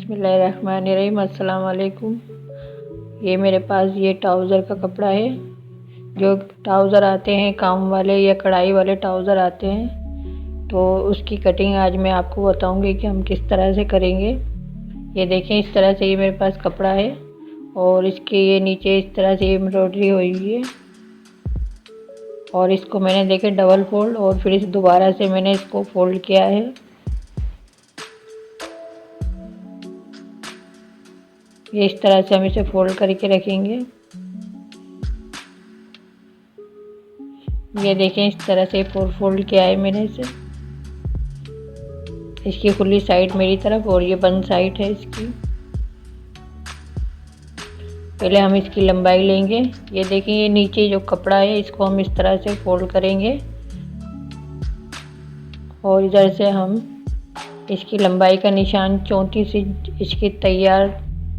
बिस्मिल्लाहिर्रहमानिर्रहीम। अस्सलाम वालेकुम। ये मेरे पास ये ट्राउज़र का कपड़ा है। जो ट्राउज़र आते हैं काम वाले या कढ़ाई वाले ट्राउज़र आते हैं, तो उसकी कटिंग आज मैं आपको बताऊंगी कि हम किस तरह से करेंगे। ये देखें, इस तरह से ये मेरे पास कपड़ा है और इसके ये नीचे इस तरह से एम्ब्रॉयडरी हुई हुई है और इसको मैंने देखे डबल फोल्ड और फिर इस दोबारा से मैंने इसको फोल्ड किया है। ये इस तरह से हम इसे फोल्ड करके रखेंगे। ये देखें, इस तरह से फोल्ड किया है मैंने इसे। इसकी खुली साइड मेरी तरफ और ये बंद साइड है इसकी। पहले हम इसकी लंबाई लेंगे। ये देखें, ये नीचे जो कपड़ा है इसको हम इस तरह से फोल्ड करेंगे और इधर से हम इसकी लंबाई का निशान 34 इंच इसकी तैयार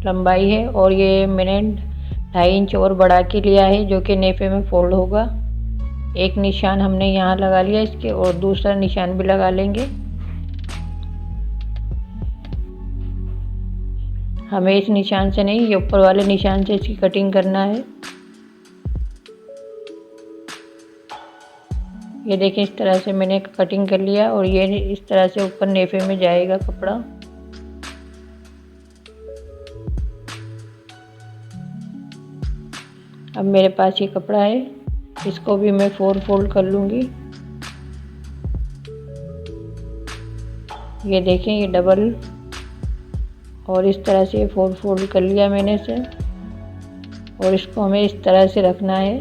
लंबाई है और ये मैंने 2.5 इंच और बढ़ा के लिया है, जो कि नेफे में फोल्ड होगा। एक निशान हमने यहाँ लगा लिया इसके और दूसरा निशान भी लगा लेंगे। हमें इस निशान से नहीं, ये ऊपर वाले निशान से इसकी कटिंग करना है। ये देखिए, इस तरह से मैंने कटिंग कर लिया और ये इस तरह से ऊपर नेफे में जाएगा कपड़ा। अब मेरे पास ये कपड़ा है, इसको भी मैं 4 फोल्ड कर लूँगी। ये देखें, ये डबल और इस तरह से 4 फोल्ड कर लिया मैंने इसे और इसको हमें इस तरह से रखना है।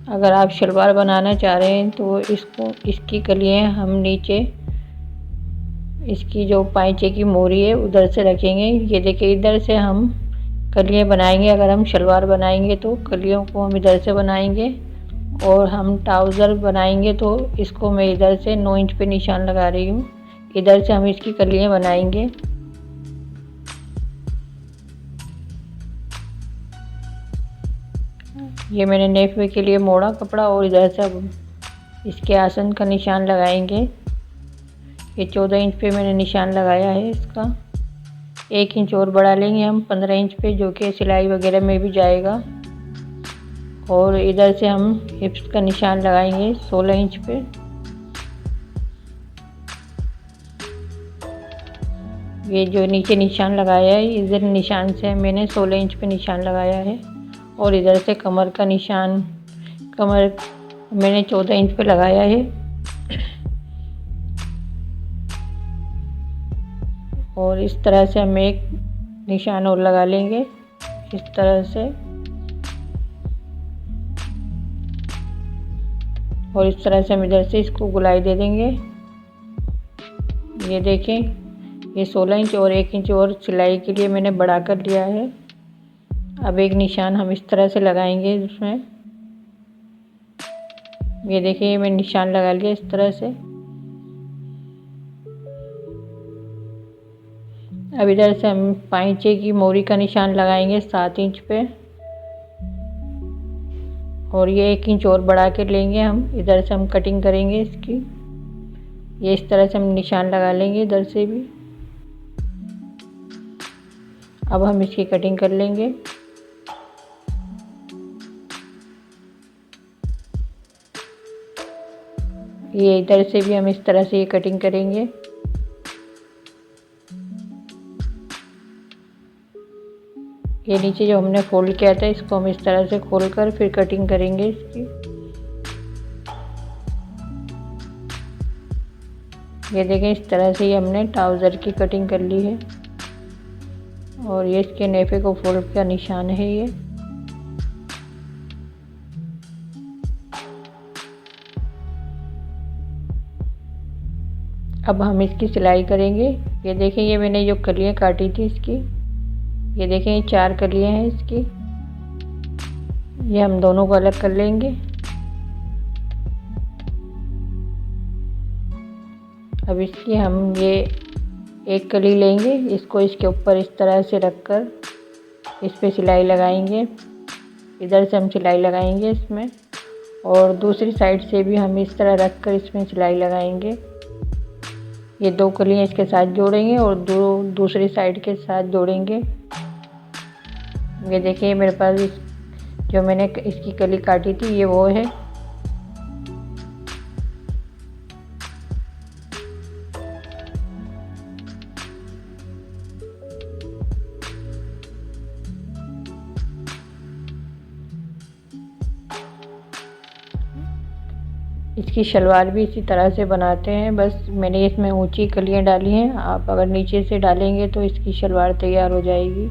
अगर आप शलवार बनाना चाह रहे हैं तो इसकी कलियाँ हम नीचे इसकी जो पाइचे की मोरी है उधर से रखेंगे। ये देखिए, इधर से हम कलियाँ बनाएंगे। अगर हम शलवार बनाएंगे तो कलियों को हम इधर से बनाएंगे और हम ट्राउज़र बनाएंगे तो इसको मैं इधर से 9 इंच पे निशान लगा रही हूँ। इधर से हम इसकी कलियाँ बनाएंगे। ये मैंने नेफे के लिए मोड़ा कपड़ा और इधर से अब इसके आसन का निशान लगाएंगे। ये 14 इंच पे मैंने निशान लगाया है इसका। 1 इंच और बढ़ा लेंगे हम 15 इंच पे, जो कि सिलाई वगैरह में भी जाएगा। और इधर से हम हिप्स का निशान लगाएंगे 16 इंच पे। ये जो नीचे निशान लगाया है, इधर निशान से मैंने 16 इंच पे निशान लगाया है और इधर से कमर का निशान, कमर मैंने 14 इंच पे लगाया है। और इस तरह से हम एक निशान और लगा लेंगे इस तरह से और इस तरह से हम इधर से इसको गुलाई दे देंगे। ये देखें, ये 16 इंच और 1 इंच और सिलाई के लिए मैंने बढ़ा कर लिया है। अब एक निशान हम इस तरह से लगाएंगे इसमें। ये देखिए, ये मैंने निशान लगा लिया इस तरह से। अब इधर से हम पाइचे की मोरी का निशान लगाएंगे 7 इंच पे और ये 1 इंच और बढ़ा के लेंगे हम। इधर से हम कटिंग करेंगे इसकी। ये इस तरह से हम निशान लगा लेंगे इधर से भी। अब हम इसकी कटिंग कर लेंगे। ये इधर से भी हम इस तरह से ये कटिंग करेंगे। ये नीचे जो हमने फोल्ड किया था इसको हम इस तरह से खोलकर फिर कटिंग करेंगे इसकी। ये देखें, इस तरह से ये हमने ट्राउज़र की कटिंग कर ली है और ये इसके नेफे को फोल्ड का निशान है ये। अब हम इसकी सिलाई करेंगे। ये देखें, ये मैंने जो कलियाँ काटी थी इसकी, ये देखें, ये 4 कलियाँ हैं इसकी। ये हम दोनों को अलग कर लेंगे। अब इसकी हम ये एक कली लेंगे, इसको इसके ऊपर इस तरह से रखकर इस पे सिलाई लगाएंगे। इधर से हम सिलाई लगाएंगे इसमें और दूसरी साइड से भी हम इस तरह रखकर इसमें सिलाई लगाएंगे। ये 2 कलियाँ इसके साथ जोड़ेंगे और दूसरी साइड के साथ जोड़ेंगे। ये देखिए मेरे पास जो मैंने इसकी कली काटी थी ये वो है। इसकी शलवार भी इसी तरह से बनाते हैं, बस मैंने इसमें ऊंची कलियां डाली हैं। आप अगर नीचे से डालेंगे तो इसकी शलवार तैयार हो जाएगी।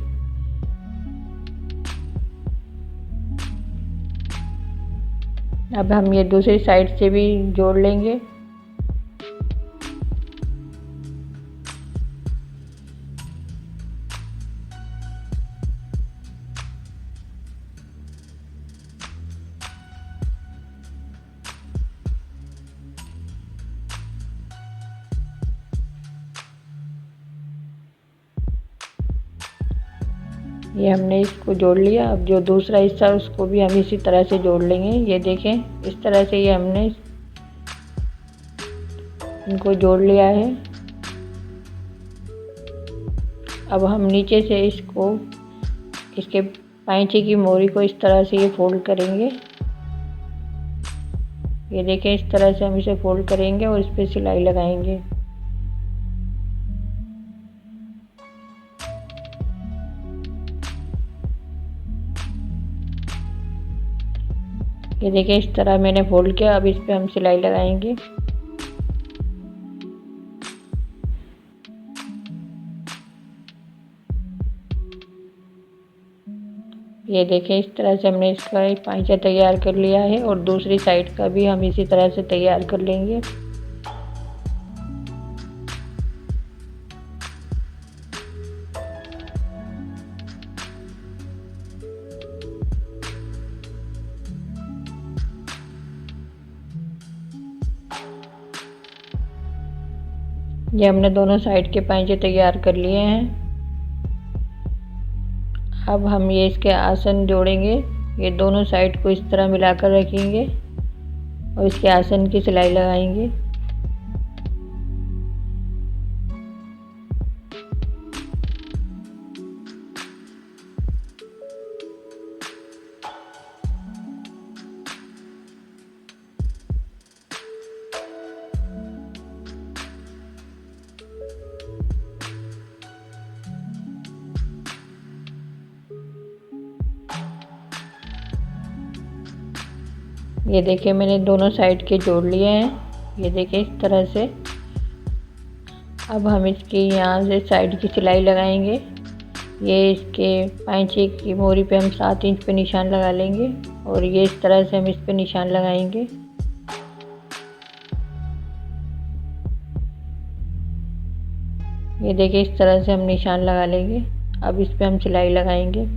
अब हम ये दूसरी साइड से भी जोड़ लेंगे। ये हमने इसको जोड़ लिया। अब जो दूसरा हिस्सा है उसको भी हम इसी तरह से जोड़ लेंगे। ये देखें इस तरह से ये हमने इनको जोड़ लिया है। अब हम नीचे से इसके पाइचे की मोरी को इस तरह से ये फोल्ड करेंगे। ये देखें इस तरह से हम इसे फोल्ड करेंगे और इस पर सिलाई लगाएंगे। ये देखिए इस तरह मैंने फोल्ड किया। अब इस पे हम सिलाई लगाएंगे। ये देखें इस तरह से हमने इसका एक पाइचा तैयार कर लिया है और दूसरी साइड का भी हम इसी तरह से तैयार कर लेंगे। ये हमने दोनों साइड के पाइचे तैयार कर लिए हैं। अब हम ये इसके आसन जोड़ेंगे। ये दोनों साइड को इस तरह मिलाकर रखेंगे और इसके आसन की सिलाई लगाएंगे। ये देखिए मैंने दोनों साइड के जोड़ लिए हैं। ये देखिए इस तरह से। अब हम इसकी यहाँ से साइड की सिलाई लगाएंगे। ये इसके पाइचे की मोरी पे हम 7 इंच पे निशान लगा लेंगे और ये इस तरह से हम इस पे निशान लगाएंगे। ये देखिए इस तरह से हम निशान लगा लेंगे। अब इस पे हम सिलाई लगाएंगे।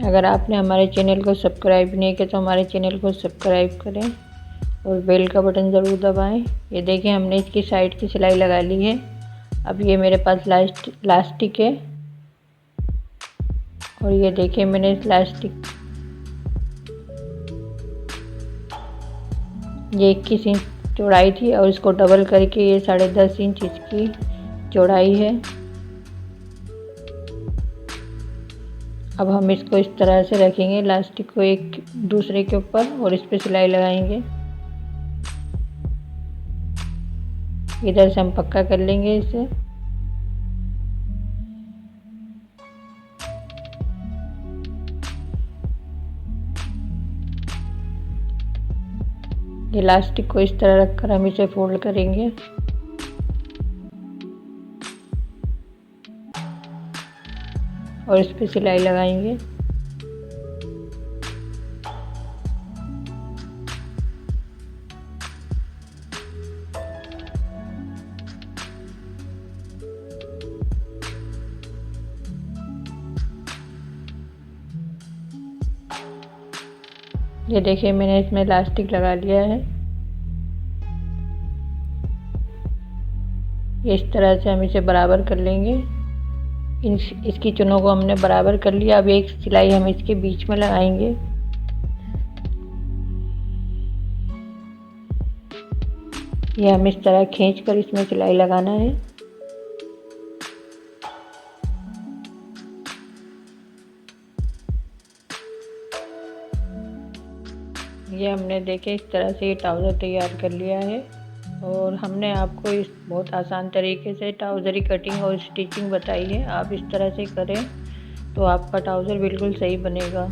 अगर आपने हमारे चैनल को सब्सक्राइब नहीं किया तो हमारे चैनल को सब्सक्राइब करें और बेल का बटन ज़रूर दबाएं। ये देखिए हमने इसकी साइड की सिलाई लगा ली है। अब ये मेरे पास लास्टिक है और ये देखिए मैंने इस लास्टिक ये 21 इंच चौड़ाई थी और इसको डबल करके ये 10.5 इंच इसकी चौड़ाई है। अब हम इसको इस तरह से रखेंगे इलास्टिक को एक दूसरे के ऊपर और इस पे सिलाई लगाएंगे। इधर से हम पक्का कर लेंगे इसे। इलास्टिक को इस तरह रखकर हम इसे फोल्ड करेंगे। और इस पे सिलाई लगाएंगे। ये देखिए मैंने इसमें इलास्टिक लगा लिया है। इस तरह से हम इसे बराबर कर लेंगे। इसकी चुनों को हमने बराबर कर लिया। अब एक सिलाई हम इसके बीच में लगाएंगे। ये हम इस तरह खींच कर इसमें सिलाई लगाना है। ये हमने देखे इस तरह से ये ट्राउज़र तैयार कर लिया है और हमने आपको इस बहुत आसान तरीके से ट्राउज़र की कटिंग और स्टिचिंग बताई है। आप इस तरह से करें तो आपका ट्राउज़र बिल्कुल सही बनेगा।